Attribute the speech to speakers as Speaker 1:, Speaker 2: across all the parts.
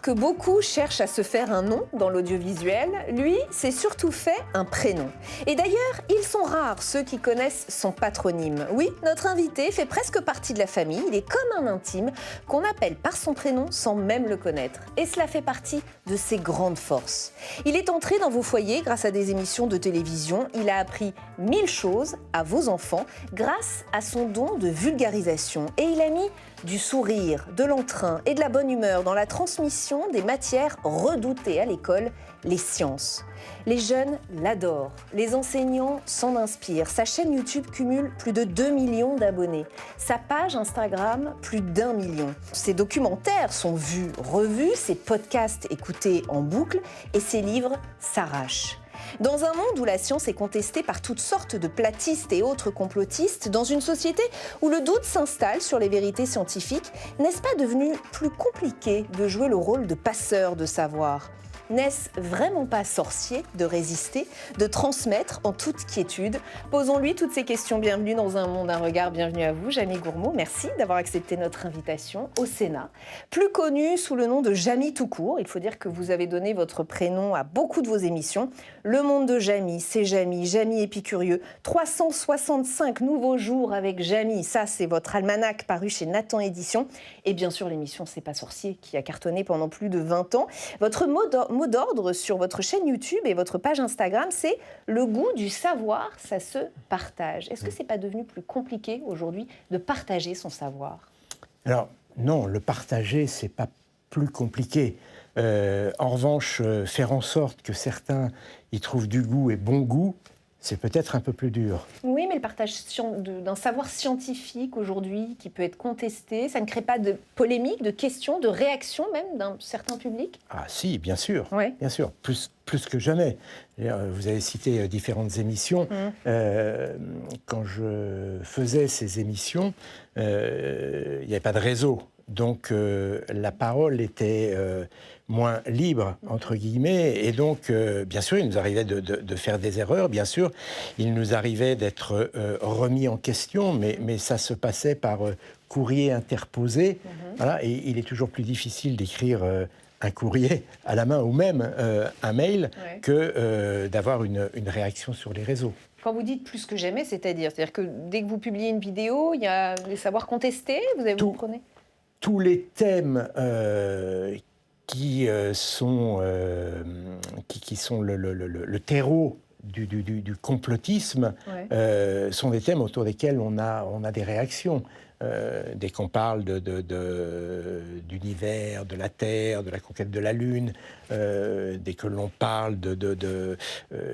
Speaker 1: Alors que beaucoup cherchent à se faire un nom dans l'audiovisuel, lui s'est surtout fait un prénom. Et d'ailleurs, ils sont rares ceux qui connaissent son patronyme. Oui, notre invité fait presque partie de la famille, il est comme un intime qu'on appelle par son prénom sans même le connaître. Et cela fait partie de ses grandes forces. Il est entré dans vos foyers grâce à des émissions de télévision, il a appris 1000 choses à vos enfants grâce à son don de vulgarisation. Et il a mis du sourire, de l'entrain et de la bonne humeur dans la transmission des matières redoutées à l'école, les sciences. Les jeunes l'adorent, les enseignants s'en inspirent. Sa chaîne YouTube cumule plus de 2 millions d'abonnés. Sa page Instagram, plus d'1 million. Ses documentaires sont vus, revus, ses podcasts écoutés en boucle et ses livres s'arrachent. Dans un monde où la science est contestée par toutes sortes de platistes et autres complotistes, dans une société où le doute s'installe sur les vérités scientifiques, n'est-ce pas devenu plus compliqué de jouer le rôle de passeur de savoir ? N'est-ce vraiment pas sorcier de résister, de transmettre en toute quiétude ? Posons-lui toutes ces questions. Bienvenue dans Un monde, un regard. Bienvenue à vous, Jamie Gourmaud. Merci d'avoir accepté notre invitation au Sénat. Plus connu sous le nom de Jamie tout court, il faut dire que vous avez donné votre prénom à beaucoup de vos émissions. Le monde de Jamie, c'est Jamie, Jamie épicurieux. 365 nouveaux jours avec Jamie, ça c'est votre almanach paru chez Nathan Éditions. Et bien sûr l'émission C'est pas sorcier qui a cartonné pendant plus de 20 ans. Votre mot d'ordre sur votre chaîne YouTube et votre page Instagram, c'est le goût du savoir, ça se partage. Est-ce que c'est pas devenu plus compliqué aujourd'hui de partager son savoir ?
Speaker 2: Alors non, le partager, c'est pas plus compliqué. En revanche, faire en sorte que certains y trouvent du goût et bon goût, c'est peut-être un peu plus dur.
Speaker 1: Oui, mais le partage d'un savoir scientifique aujourd'hui qui peut être contesté, ça ne crée pas de polémique, de questions, de réactions même d'un certain public ?
Speaker 2: Ah si, bien sûr,
Speaker 1: ouais.
Speaker 2: Bien sûr, plus que jamais. Vous avez cité différentes émissions. Quand je faisais ces émissions, il n'y avait pas de réseau. Donc la parole était moins libre, entre guillemets, et donc bien sûr il nous arrivait de faire des erreurs, bien sûr il nous arrivait d'être remis en question, mais ça se passait par courrier interposé, voilà, et il est toujours plus difficile d'écrire un courrier à la main ou même un mail que d'avoir une réaction sur les réseaux.
Speaker 1: Quand vous dites plus que jamais, c'est-à-dire que dès que vous publiez une vidéo, il y a des savoirs contestés, vous prenez
Speaker 2: tous les thèmes qui sont le terreau du complotisme sont des thèmes autour desquels on a des réactions. Dès qu'on parle d'univers, de la Terre, de la conquête de la Lune, dès que l'on parle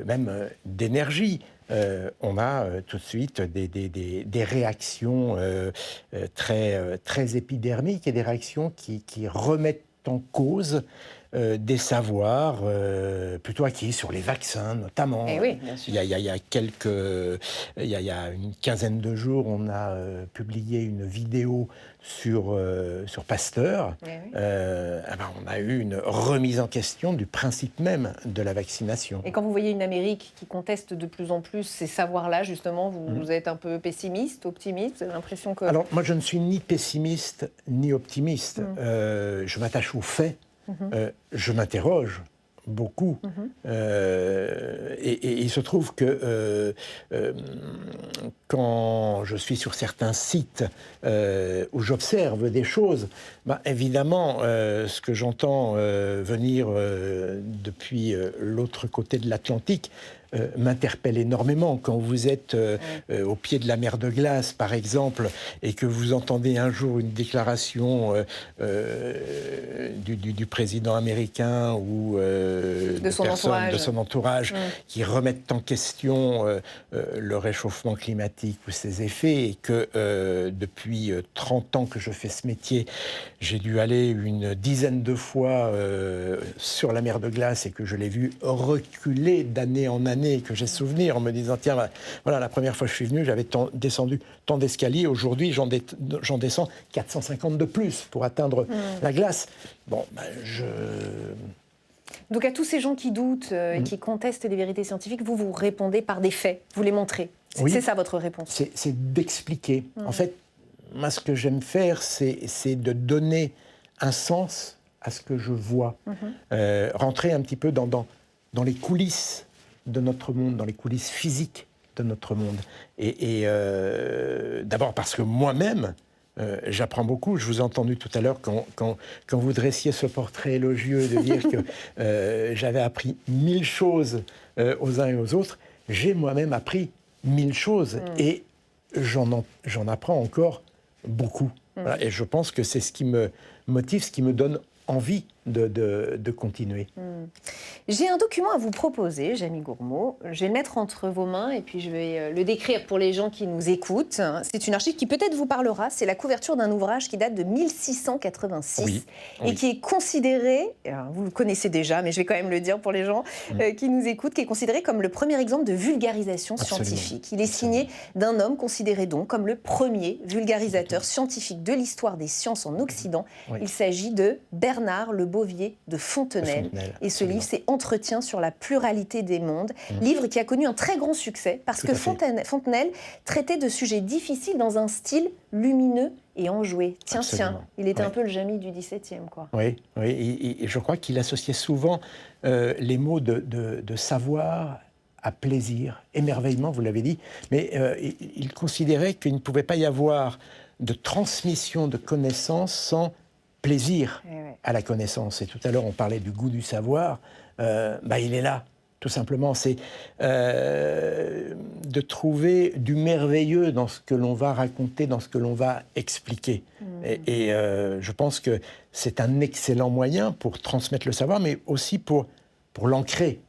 Speaker 2: même d'énergie, on a tout de suite des réactions très épidermiques et des réactions qui remettent en cause des savoirs plutôt acquis sur les vaccins notamment.
Speaker 1: Et oui, bien sûr.
Speaker 2: Il y a une quinzaine de jours, on a publié une vidéo sur Pasteur. On a eu une remise en question du principe même de la vaccination.
Speaker 1: Et quand vous voyez une Amérique qui conteste de plus en plus ces savoirs-là, justement, vous êtes un peu pessimiste, optimiste ? Vous avez l'impression que...
Speaker 2: Alors, moi, je ne suis ni pessimiste ni optimiste. Je m'attache aux faits. Je m'interroge beaucoup. Et il se trouve que quand je suis sur certains sites où j'observe des choses, évidemment, ce que j'entends venir depuis l'autre côté de l'Atlantique m'interpelle énormément. Quand vous êtes au pied de la mer de glace, par exemple, et que vous entendez un jour une déclaration du président américain ou de personnes de son entourage qui remettent en question le réchauffement climatique ou ses effets, et que depuis 30 ans que je fais ce métier, j'ai dû aller une dizaine de fois sur la mer de glace et que je l'ai vu reculer d'année en année, et que j'ai souvenir en me disant tiens, voilà, la première fois que je suis venu, j'avais descendu tant d'escaliers, aujourd'hui j'en descends 450 de plus pour atteindre la glace.
Speaker 1: Donc à tous ces gens qui doutent et qui contestent les vérités scientifiques, vous répondez par des faits, vous les montrez. C'est ça votre réponse.
Speaker 2: C'est d'expliquer. En fait, moi ce que j'aime faire, c'est de donner un sens à ce que je vois, rentrer un petit peu dans les coulisses de notre monde, dans les coulisses physiques de notre monde. Et d'abord parce que moi-même, j'apprends beaucoup. Je vous ai entendu tout à l'heure quand vous dressiez ce portrait élogieux de dire que j'avais appris 1000 choses aux uns et aux autres. J'ai moi-même appris 1000 choses et j'en apprends encore beaucoup. Voilà. Et je pense que c'est ce qui me motive, ce qui me donne envie de continuer.
Speaker 1: J'ai un document à vous proposer, Jamie Gourmaud. Je vais le mettre entre vos mains et puis je vais le décrire pour les gens qui nous écoutent. C'est une archive qui peut-être vous parlera. C'est la couverture d'un ouvrage qui date de 1686 et qui est considéré, alors vous le connaissez déjà, mais je vais quand même le dire pour les gens qui nous écoutent, qui est considéré comme le premier exemple de vulgarisation scientifique. Il est signé d'un homme considéré donc comme le premier vulgarisateur scientifique de l'histoire des sciences en Occident. Il s'agit de Bernard Le Bovier de Fontenelle. Et ce livre, c'est Entretien sur la pluralité des mondes, livre qui a connu un très grand succès parce que Fontenelle traitait de sujets difficiles dans un style lumineux et enjoué. Tiens, il était un peu le Jamie du XVIIe, quoi.
Speaker 2: Oui, et je crois qu'il associait souvent les mots de savoir à plaisir, émerveillement, vous l'avez dit, mais il considérait qu'il ne pouvait pas y avoir de transmission de connaissances sans plaisir à la connaissance. Et tout à l'heure, on parlait du goût du savoir. Il est là, tout simplement. C'est de trouver du merveilleux dans ce que l'on va raconter, dans ce que l'on va expliquer. Et je pense que c'est un excellent moyen pour transmettre le savoir, mais aussi pour l'ancrer,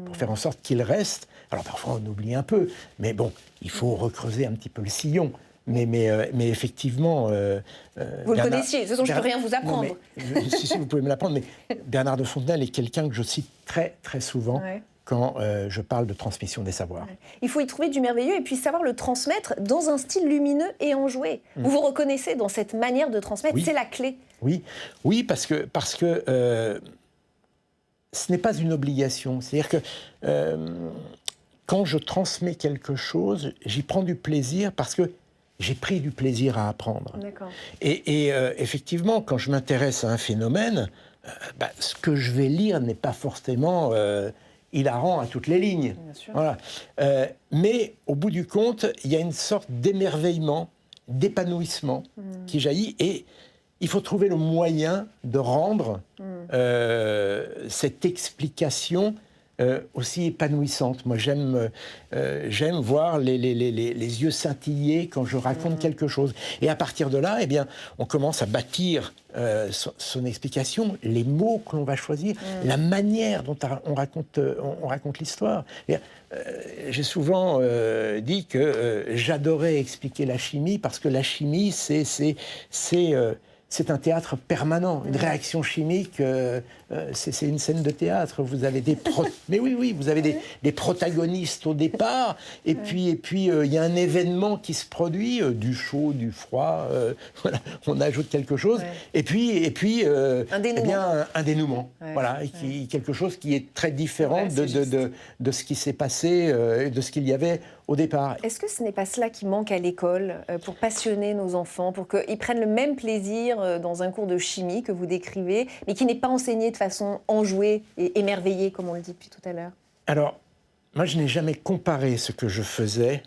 Speaker 2: pour faire en sorte qu'il reste. Alors parfois, on oublie un peu, mais bon, il faut recreuser un petit peu le sillon. Mais effectivement...
Speaker 1: vous le connaissiez, de toute façon, je ne peux rien vous apprendre.
Speaker 2: Si, vous pouvez me l'apprendre, mais Bernard de Fontenelle est quelqu'un que je cite très, très souvent quand je parle de transmission des savoirs.
Speaker 1: Il faut y trouver du merveilleux et puis savoir le transmettre dans un style lumineux et enjoué. Vous vous reconnaissez dans cette manière de transmettre, c'est la clé.
Speaker 2: Oui, parce que ce n'est pas une obligation. C'est-à-dire que quand je transmets quelque chose, j'y prends du plaisir parce que j'ai pris du plaisir à apprendre. Et effectivement, quand je m'intéresse à un phénomène, ce que je vais lire n'est pas forcément hilarant à toutes les lignes. Voilà. Mais au bout du compte, il y a une sorte d'émerveillement, d'épanouissement qui jaillit. Et il faut trouver le moyen de rendre cette explication aussi épanouissante. Moi, j'aime voir les yeux scintiller quand je raconte quelque chose. Et à partir de là, on commence à bâtir son explication, les mots que l'on va choisir, la manière dont on raconte l'histoire. J'ai souvent dit que j'adorais expliquer la chimie parce que la chimie, c'est un théâtre permanent, une réaction chimique, c'est une scène de théâtre. Vous avez vous avez des protagonistes au départ, et puis il y a un événement qui se produit, du chaud, du froid, voilà, on ajoute quelque chose, et puis un dénouement, voilà, quelque chose qui est très différent de ce qui s'est passé, de ce qu'il y avait au départ.
Speaker 1: Est-ce que ce n'est pas cela qui manque à l'école pour passionner nos enfants, pour qu'ils prennent le même plaisir dans un cours de chimie que vous décrivez, mais qui n'est pas enseigné de façon enjouée et émerveillée, comme on le dit depuis tout à l'heure?
Speaker 2: Alors, moi, je n'ai jamais comparé ce que je faisais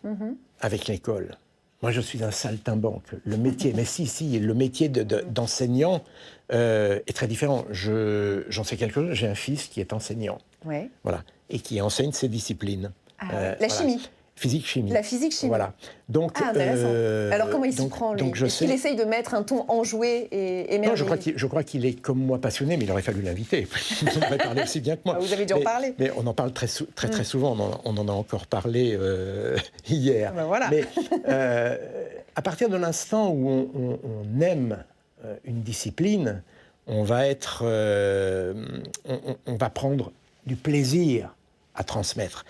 Speaker 2: avec l'école. Moi, je suis un saltimbanque. Le métier, mais si, le métier d'enseignant est très différent. J'en sais quelque chose. J'ai un fils qui est enseignant, voilà, et qui enseigne ses disciplines.
Speaker 1: La chimie.
Speaker 2: Physique-chimie.
Speaker 1: La physique-chimie.
Speaker 2: Voilà. Donc,
Speaker 1: intéressant. Alors, comment il s'y prend, lui? Est-ce qu'il essaye de mettre un ton enjoué et émerveillé?
Speaker 2: Non, je crois qu'il est comme moi passionné, mais il aurait fallu l'inviter. Il aurait parlé aussi bien que moi.
Speaker 1: Vous avez dû en parler.
Speaker 2: Mais on en parle très souvent. On en a encore parlé hier.
Speaker 1: Voilà.
Speaker 2: Mais à partir de l'instant où on aime une discipline, on va prendre du plaisir à transmettre.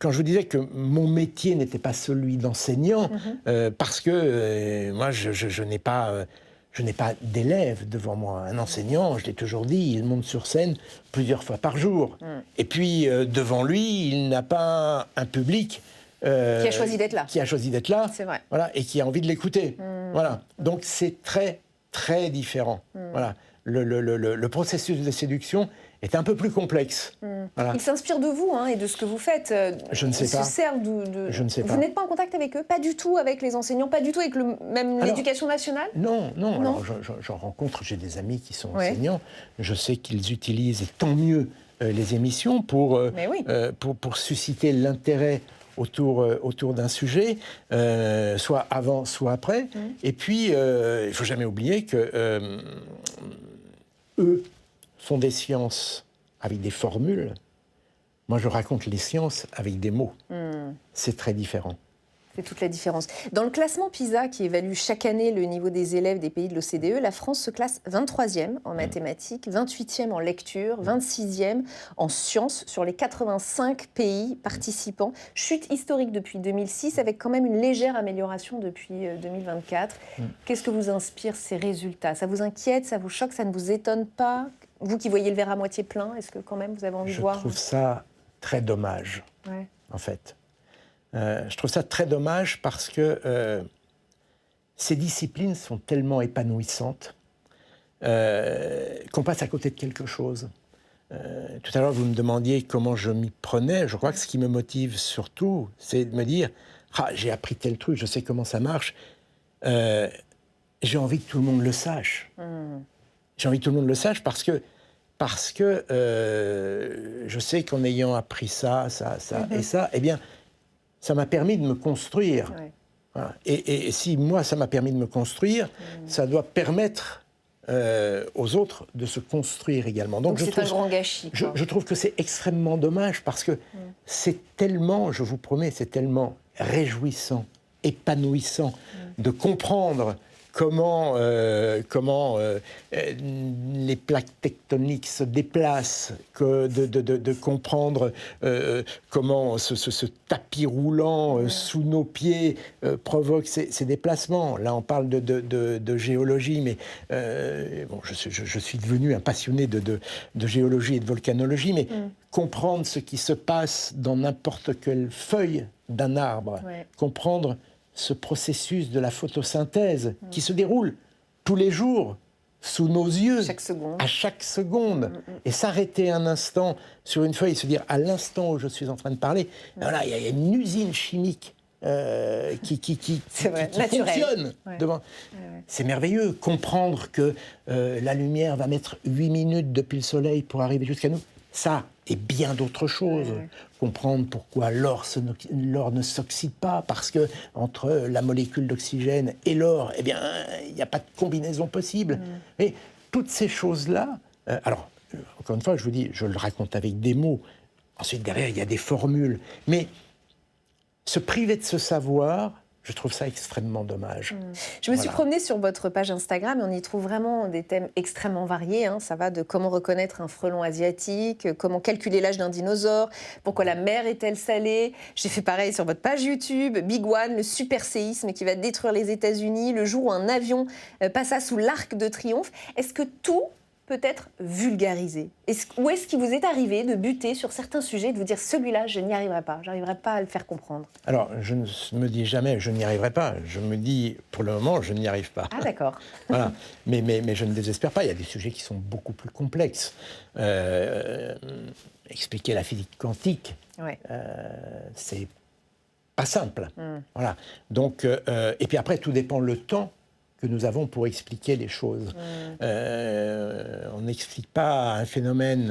Speaker 2: Quand je vous disais que mon métier n'était pas celui d'enseignant, parce que moi, je n'ai pas d'élèves devant moi. Un enseignant, je l'ai toujours dit, il monte sur scène plusieurs fois par jour. Et puis, devant lui, il n'a pas un public
Speaker 1: qui a choisi d'être là.
Speaker 2: Qui a choisi d'être là,
Speaker 1: c'est vrai.
Speaker 2: Voilà, et qui a envie de l'écouter. Voilà. Donc, c'est très, très différent. Voilà. le processus de séduction est un peu plus complexe. Voilà.
Speaker 1: Ils s'inspirent de vous et de ce que vous faites.
Speaker 2: Je ne sais pas.
Speaker 1: Se servent
Speaker 2: Je ne sais pas.
Speaker 1: Vous n'êtes pas en contact avec eux? Pas du tout avec les enseignants? Pas du tout avec l'éducation nationale?
Speaker 2: Non. Alors, j'en rencontre, j'ai des amis qui sont enseignants. Je sais qu'ils utilisent, et tant mieux, les émissions pour susciter l'intérêt autour d'un sujet, soit avant, soit après. Et puis, il ne faut jamais oublier que eux font des sciences avec des formules. Moi, je raconte les sciences avec des mots. C'est très différent.
Speaker 1: C'est toute la différence. Dans le classement PISA, qui évalue chaque année le niveau des élèves des pays de l'OCDE, la France se classe 23e en mathématiques, 28e en lecture, 26e en sciences sur les 85 pays participants. Chute historique depuis 2006, avec quand même une légère amélioration depuis 2024. Qu'est-ce que vous inspire ces résultats? Ça vous inquiète, ça vous choque, ça ne vous étonne pas? Vous qui voyez le verre à moitié plein, est-ce que quand même vous avez envie de voir?
Speaker 2: Je trouve ça très dommage, en fait. Je trouve ça très dommage parce que ces disciplines sont tellement épanouissantes qu'on passe à côté de quelque chose. Tout à l'heure, vous me demandiez comment je m'y prenais. Je crois que ce qui me motive surtout, c'est de me dire « Ah, j'ai appris tel truc, je sais comment ça marche. J'ai envie que tout le monde le sache. J'ai envie que tout le monde le sache parce que je sais qu'en ayant appris ça et ça, eh bien, ça m'a permis de me construire. Voilà. Et si moi, ça m'a permis de me construire, ça doit permettre aux autres de se construire également.
Speaker 1: Donc c'est un grand gâchis.
Speaker 2: Je trouve que c'est extrêmement dommage parce que c'est tellement, je vous promets, c'est tellement réjouissant, épanouissant de comprendre comment les plaques tectoniques se déplacent, de comprendre comment ce tapis roulant sous nos pieds provoque ces déplacements. Là, on parle de géologie, mais je suis devenu un passionné de géologie et de volcanologie, mais comprendre ce qui se passe dans n'importe quelle feuille d'un arbre, comprendre ce processus de la photosynthèse qui se déroule tous les jours sous nos yeux, à chaque seconde. Et s'arrêter un instant sur une feuille et se dire, à l'instant où je suis en train de parler, voilà, il y a une usine chimique qui fonctionne devant. C'est merveilleux. Comprendre que la lumière va mettre 8 minutes depuis le soleil pour arriver jusqu'à nous, ça et bien d'autres choses. Comprendre pourquoi l'or ne s'oxyde pas, parce que entre la molécule d'oxygène et l'or, eh bien, il n'y a pas de combinaison possible. Et toutes ces choses-là, alors, encore une fois, je vous dis, je le raconte avec des mots. Ensuite, derrière, il y a des formules. Mais se priver de ce savoir, je trouve ça extrêmement dommage.
Speaker 1: Je me suis promenée sur votre page Instagram et on y trouve vraiment des thèmes extrêmement variés. Ça va de comment reconnaître un frelon asiatique, comment calculer l'âge d'un dinosaure, pourquoi la mer est-elle salée. J'ai fait pareil sur votre page YouTube, Big One, le super séisme qui va détruire les États-Unis, le jour où un avion passa sous l'Arc de Triomphe. Est-ce que tout peut être vulgarisé? Ou est-ce qu'il vous est arrivé de buter sur certains sujets et de vous dire celui-là, je n'y arriverai pas, j'arriverai pas à le faire comprendre?
Speaker 2: Alors, je ne me dis jamais je n'y arriverai pas. Je me dis, pour le moment, je n'y arrive pas.
Speaker 1: Ah, d'accord.
Speaker 2: Voilà. Mais je ne désespère pas. Il y a des sujets qui sont beaucoup plus complexes. Expliquer la physique quantique, c'est pas simple. Voilà. Donc, et puis après, tout dépend le temps que nous avons pour expliquer les choses. On n'explique pas un phénomène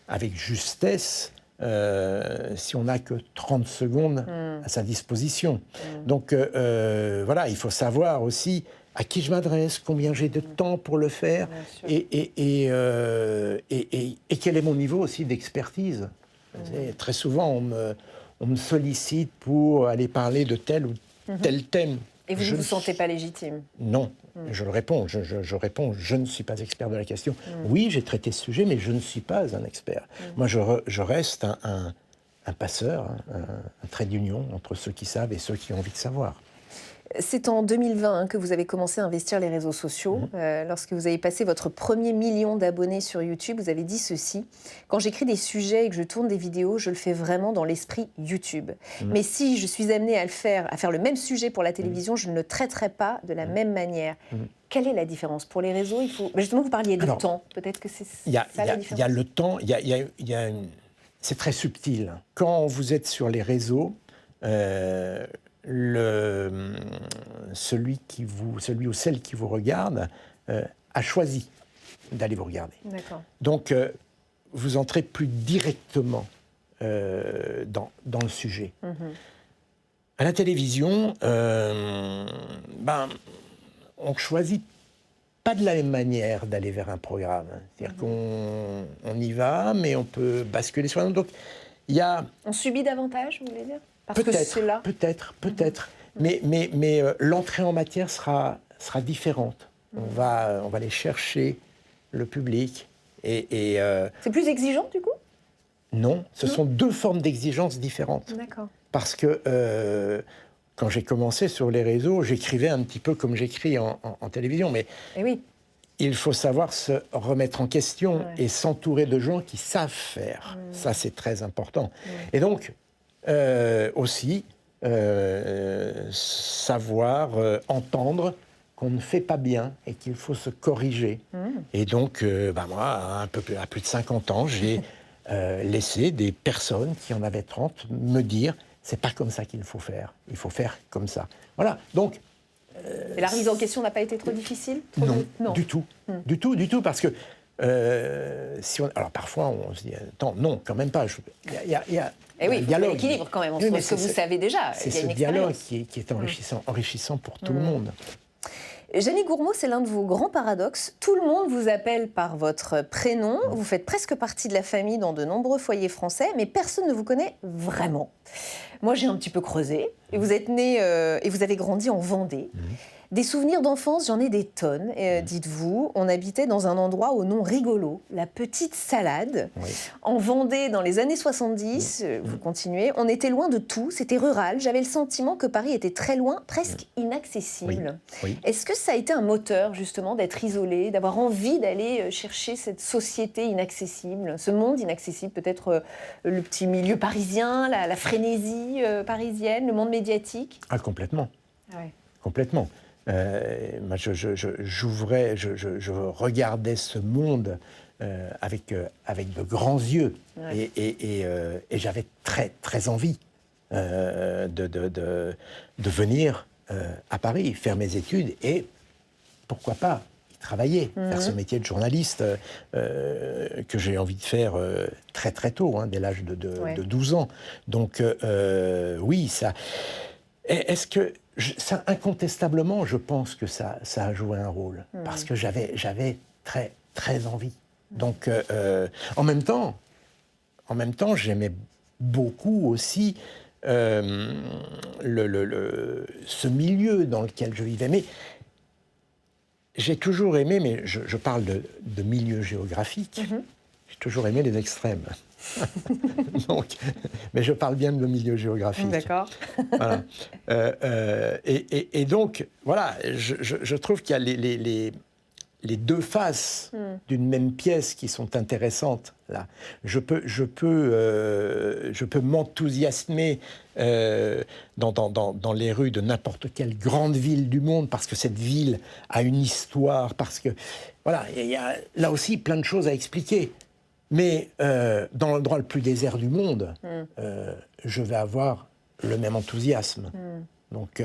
Speaker 2: avec justesse si on n'a que 30 secondes à sa disposition. Donc voilà, il faut savoir aussi à qui je m'adresse, combien j'ai de temps pour le faire, et quel est mon niveau aussi d'expertise. Très souvent, on me sollicite pour aller parler de tel ou tel thème.
Speaker 1: Et vous ne vous sentez pas légitime?
Speaker 2: Non, je le réponds. Je réponds, je ne suis pas expert de la question. Oui, j'ai traité ce sujet, mais je ne suis pas un expert. Moi, je reste un passeur, un trait d'union entre ceux qui savent et ceux qui ont envie de savoir.
Speaker 1: C'est en 2020 que vous avez commencé à investir les réseaux sociaux. Lorsque vous avez passé votre premier million d'abonnés sur YouTube, vous avez dit ceci: « Quand j'écris des sujets et que je tourne des vidéos, je le fais vraiment dans l'esprit YouTube. Mais si je suis amenée à faire le même sujet pour la télévision, je ne le traiterai pas de la même manière. » Quelle est la différence? Pour les réseaux, il faut... Justement, vous parliez de temps. Peut-être que c'est ça la différence.
Speaker 2: Il y a le temps, c'est très subtil. Quand vous êtes sur les réseaux, celui ou celle qui vous regarde a choisi d'aller vous regarder.
Speaker 1: D'accord.
Speaker 2: Donc, vous entrez plus directement dans le sujet. À la télévision, on choisit pas de la même manière d'aller vers un programme. C'est-à-dire qu'on y va, mais on peut basculer sur un autre. Donc, il y a...
Speaker 1: On subit davantage, vous voulez dire? Parce que c'est là.
Speaker 2: Peut-être. Mais l'entrée en matière sera différente. On va aller chercher le public.
Speaker 1: C'est plus exigeant, du coup?
Speaker 2: Non, ce sont deux formes d'exigence différentes.
Speaker 1: D'accord.
Speaker 2: Parce que quand j'ai commencé sur les réseaux, j'écrivais un petit peu comme j'écris en télévision. Mais
Speaker 1: oui.
Speaker 2: Il faut savoir se remettre en question et s'entourer de gens qui savent faire. Ça, c'est très important. Et donc, aussi, savoir entendre qu'on ne fait pas bien et qu'il faut se corriger. Et donc, moi, à plus de 50 ans, j'ai laissé des personnes qui en avaient 30 me dire « c'est pas comme ça qu'il faut faire, il faut faire comme ça ». Voilà, donc...
Speaker 1: Et la remise en question n'a pas été trop difficile?
Speaker 2: Non, du tout. Du tout, parce que alors parfois on se dit attends, non, quand même pas. Il y a
Speaker 1: un dialogue, l'équilibre quand même entre ce que vous savez déjà.
Speaker 2: C'est ce dialogue qui est enrichissant pour tout le monde.
Speaker 1: Jeannie Gourmaud, c'est l'un de vos grands paradoxes. Tout le monde vous appelle par votre prénom. Vous faites presque partie de la famille dans de nombreux foyers français, mais personne ne vous connaît vraiment. Moi, j'ai un petit peu creusé. Et vous êtes né et vous avez grandi en Vendée. Des souvenirs d'enfance, j'en ai des tonnes. Dites-vous, on habitait dans un endroit au nom rigolo, la Petite Salade. En Vendée, dans les années 70, vous continuez, on était loin de tout, c'était rural. J'avais le sentiment que Paris était très loin, presque inaccessible. Est-ce que ça a été un moteur, justement, d'être isolé, d'avoir envie d'aller chercher cette société inaccessible, ce monde inaccessible, peut-être le petit milieu parisien, la frénésie parisienne, le monde médiatique?
Speaker 2: Ah, complètement. Complètement. Moi, je regardais ce monde avec de grands yeux et j'avais très, très envie de venir à Paris, faire mes études et pourquoi pas y travailler, faire ce métier de journaliste que j'ai envie de faire très, très tôt, dès l'âge de 12 ans. Donc, oui, ça... Est-ce que... Ça, incontestablement, je pense que ça a joué un rôle, parce que j'avais très, très envie. Donc, en même temps, j'aimais beaucoup aussi ce milieu dans lequel je vivais. Mais j'ai toujours aimé, mais je parle de milieu géographique, j'ai toujours aimé les extrêmes. Donc, mais je parle bien de milieu géographique.
Speaker 1: D'accord.
Speaker 2: Voilà. Et donc, voilà, je trouve qu'il y a les deux faces d'une même pièce qui sont intéressantes. Là, je peux m'enthousiasmer dans les rues de n'importe quelle grande ville du monde parce que cette ville a une histoire, parce que voilà, il y a là aussi plein de choses à expliquer. Mais dans l'endroit le plus désert du monde, je vais avoir le même enthousiasme. Donc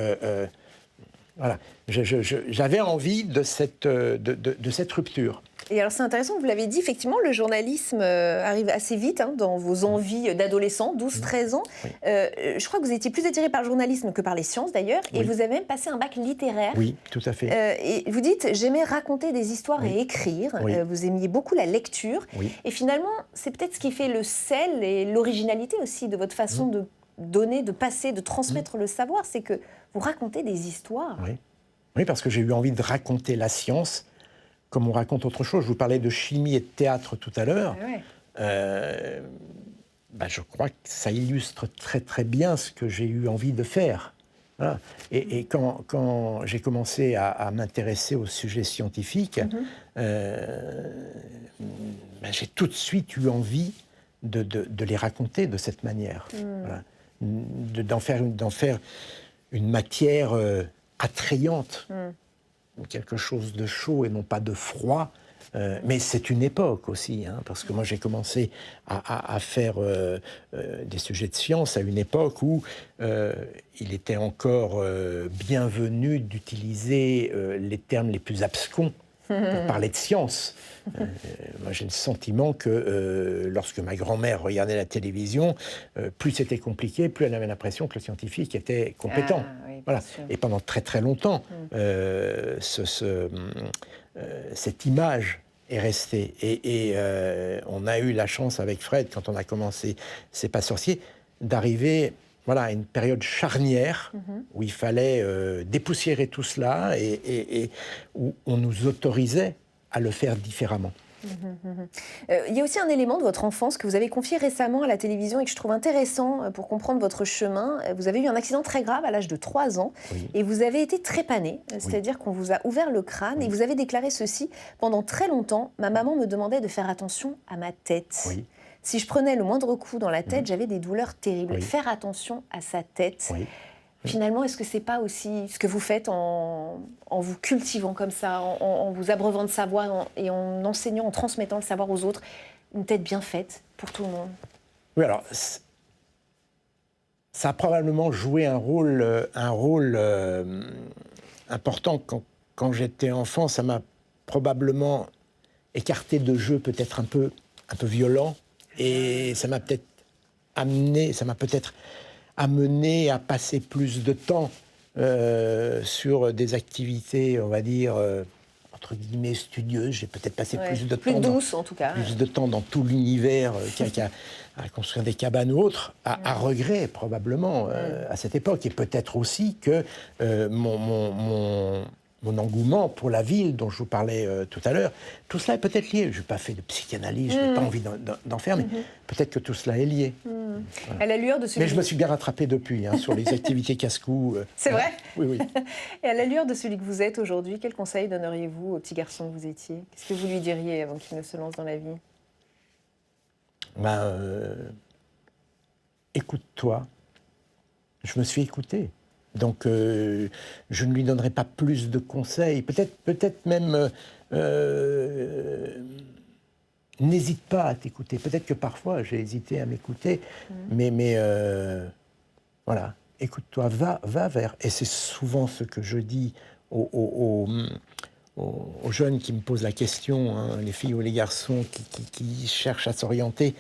Speaker 2: voilà, j'avais envie de cette rupture.
Speaker 1: Et alors c'est intéressant, vous l'avez dit, effectivement, le journalisme arrive assez vite dans vos envies d'adolescent, 12-13 ans. Je crois que vous étiez plus attiré par le journalisme que par les sciences d'ailleurs, et vous avez même passé un bac littéraire.
Speaker 2: Oui, tout à fait.
Speaker 1: Et vous dites, j'aimais raconter des histoires et écrire, vous aimiez beaucoup la lecture, et finalement, c'est peut-être ce qui fait le sel et l'originalité aussi de votre façon de donner, de passer, de transmettre le savoir, c'est que vous racontez des histoires.
Speaker 2: Oui, parce que j'ai eu envie de raconter la science comme on raconte autre chose. Je vous parlais de chimie et de théâtre tout à l'heure. Je crois que ça illustre très très bien ce que j'ai eu envie de faire. Voilà. Et quand j'ai commencé à m'intéresser aux sujets scientifiques, j'ai tout de suite eu envie de les raconter de cette manière. Voilà. D'en faire une matière attrayante, quelque chose de chaud et non pas de froid. Mais c'est une époque aussi, parce que moi j'ai commencé à faire des sujets de science à une époque où il était encore bienvenu d'utiliser les termes les plus abscons pour parler de science. Moi j'ai le sentiment que lorsque ma grand-mère regardait la télévision, plus c'était compliqué, plus elle avait l'impression que le scientifique était compétent.
Speaker 1: Oui,
Speaker 2: voilà. Et pendant très très longtemps, cette image est restée. Et on a eu la chance avec Fred, quand on a commencé C'est pas sorcier, d'arriver à une période charnière où il fallait dépoussiérer tout cela et où on nous autorisait à le faire différemment.
Speaker 1: Il y a aussi un élément de votre enfance que vous avez confié récemment à la télévision et que je trouve intéressant pour comprendre votre chemin. Vous avez eu un accident très grave à l'âge de 3 ans et vous avez été trépané, c'est-à-dire qu'on vous a ouvert le crâne et vous avez déclaré ceci: pendant très longtemps, ma maman me demandait de faire attention à ma tête. Si je prenais le moindre coup dans la tête, j'avais des douleurs terribles. Faire attention à sa tête. Finalement, est-ce que c'est pas aussi ce que vous faites en vous cultivant comme ça, en vous abreuvant de savoir et en enseignant, en transmettant le savoir aux autres, une tête bien faite pour tout le monde?
Speaker 2: Oui, alors ça a probablement joué un rôle important quand j'étais enfant. Ça m'a probablement écarté de jeux peut-être un peu violents et ça m'a peut-être amené à passer plus de temps sur des activités, on va dire, entre guillemets, studieuses. J'ai peut-être passé plus de temps...
Speaker 1: Plus douce, en tout cas.
Speaker 2: Plus de temps dans tout l'univers à construire des cabanes ou autres, à regret, probablement, à cette époque. Et peut-être aussi que mon engouement pour la ville, dont je vous parlais tout à l'heure, tout cela est peut-être lié. Je n'ai pas fait de psychanalyse, je n'ai pas envie d'en faire, mais peut-être que tout cela est lié.
Speaker 1: À la lueur de celui...
Speaker 2: Mais je me suis bien rattrapé depuis, sur les activités casse-cou.
Speaker 1: C'est vrai ?
Speaker 2: Oui.
Speaker 1: Et à la lueur de celui que vous êtes aujourd'hui, quel conseil donneriez-vous au petit garçon que vous étiez ? Qu'est-ce que vous lui diriez avant qu'il ne se lance dans la vie ?
Speaker 2: Écoute-toi. Je me suis écouté. Donc, je ne lui donnerai pas plus de conseils. Peut-être même, n'hésite pas à t'écouter. Peut-être que parfois, j'ai hésité à m'écouter, mais voilà, écoute-toi, va vers. Et c'est souvent ce que je dis aux jeunes qui me posent la question, les filles ou les garçons qui cherchent à s'orienter.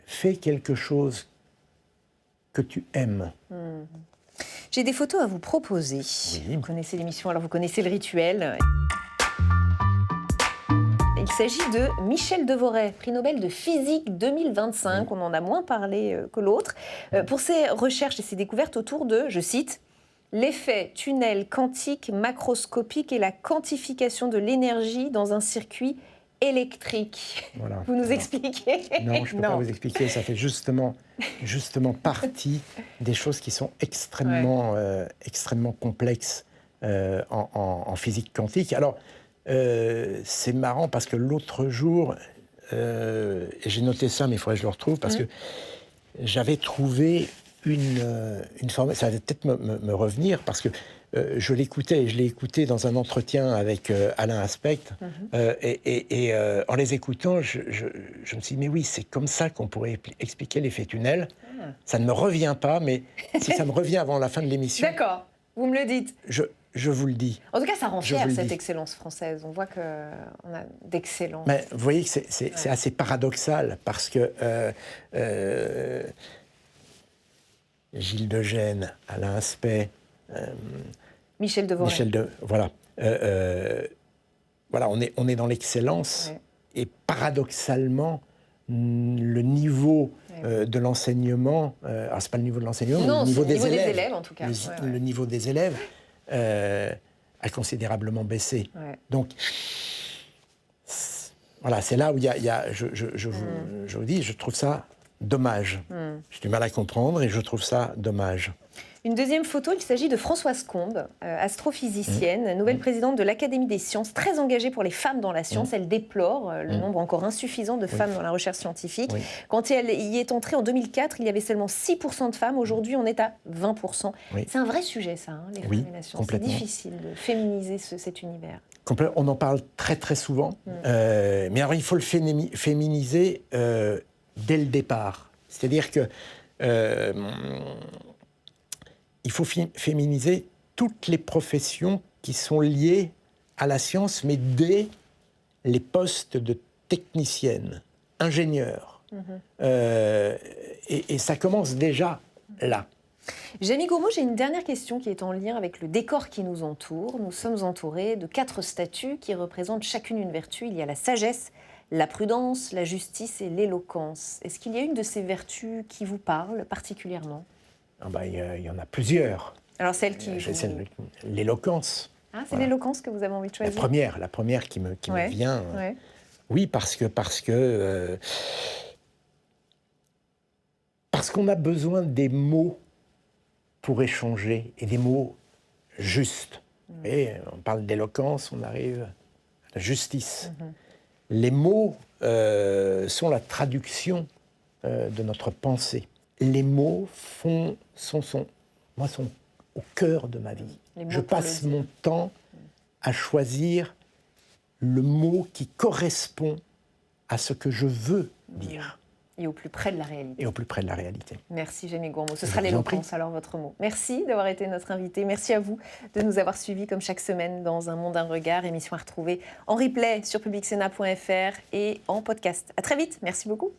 Speaker 2: Fais quelque chose que tu aimes.
Speaker 1: J'ai des photos à vous proposer. Vous connaissez l'émission, alors vous connaissez le rituel. Il s'agit de Michel Devoret, prix Nobel de physique 2025. On en a moins parlé que l'autre. Pour ses recherches et ses découvertes autour de, je cite, l'effet tunnel quantique macroscopique et la quantification de l'énergie dans un circuit électrique.
Speaker 2: Voilà.
Speaker 1: Vous nous expliquez ?
Speaker 2: Non, je ne peux pas vous expliquer. Ça fait justement partie des choses qui sont extrêmement complexes en physique quantique. Alors, c'est marrant parce que l'autre jour, et j'ai noté ça, mais il faudrait que je le retrouve, parce que j'avais trouvé une formule, ça va peut-être me revenir, parce que je l'ai écouté dans un entretien avec Alain Aspect, et en les écoutant, je me suis dit, mais oui, c'est comme ça qu'on pourrait expliquer l'effet tunnel. Ça ne me revient pas, mais si ça me revient avant la fin de l'émission...
Speaker 1: D'accord, vous me le dites.
Speaker 2: Je vous le dis.
Speaker 1: En tout cas, ça rend fier, cette excellence française. On voit qu'on a d'excellence.
Speaker 2: Mais vous voyez que c'est assez paradoxal, parce que Gilles de Gênes, Alain Aspect...
Speaker 1: Michel Devoret.
Speaker 2: Voilà, on est dans l'excellence, et paradoxalement, le niveau de l'enseignement, alors c'est pas le niveau de l'enseignement, mais le niveau des élèves,
Speaker 1: en tout cas.
Speaker 2: Le niveau des élèves a considérablement baissé. Donc, voilà, c'est là où je vous dis, je trouve ça dommage. J'ai du mal à comprendre et je trouve ça dommage.
Speaker 1: Une deuxième photo, il s'agit de Françoise Combes, astrophysicienne, nouvelle présidente de l'Académie des sciences, très engagée pour les femmes dans la science. Elle déplore le nombre encore insuffisant de femmes dans la recherche scientifique. Quand elle y est entrée en 2004, il y avait seulement 6% de femmes. Aujourd'hui, on est à 20%. C'est un vrai sujet, ça, hein, les femmes et la science. C'est difficile de féminiser cet univers.
Speaker 2: On en parle très très souvent, mais alors il faut le féminiser dès le départ. C'est-à-dire que il faut féminiser toutes les professions qui sont liées à la science, mais dès les postes de technicienne, ingénieur. Et ça commence déjà là.
Speaker 1: Jamie Gourmaud, j'ai une dernière question qui est en lien avec le décor qui nous entoure. Nous sommes entourés de 4 statues qui représentent chacune une vertu. Il y a la sagesse, la prudence, la justice et l'éloquence. Est-ce qu'il y a une de ces vertus qui vous parle particulièrement ?
Speaker 2: Il y en a plusieurs.
Speaker 1: Alors celle qui...
Speaker 2: L'éloquence.
Speaker 1: Ah, c'est l'éloquence que vous avez envie de choisir ?
Speaker 2: La première qui me vient. Oui, parce qu'on a besoin des mots pour échanger, et des mots justes. Et on parle d'éloquence, on arrive à la justice. Les mots sont la traduction de notre pensée. Les mots sont au cœur de ma vie. Je passe mon temps à choisir le mot qui correspond à ce que je veux dire.
Speaker 1: Et au plus près de la réalité. Merci Jamie Gourmaud. Ce sera l'éloquence, alors votre mot. Merci d'avoir été notre invité. Merci à vous de nous avoir suivis comme chaque semaine dans Un Monde, un regard, émission à retrouver en replay sur publicsena.fr et en podcast. À très vite. Merci beaucoup.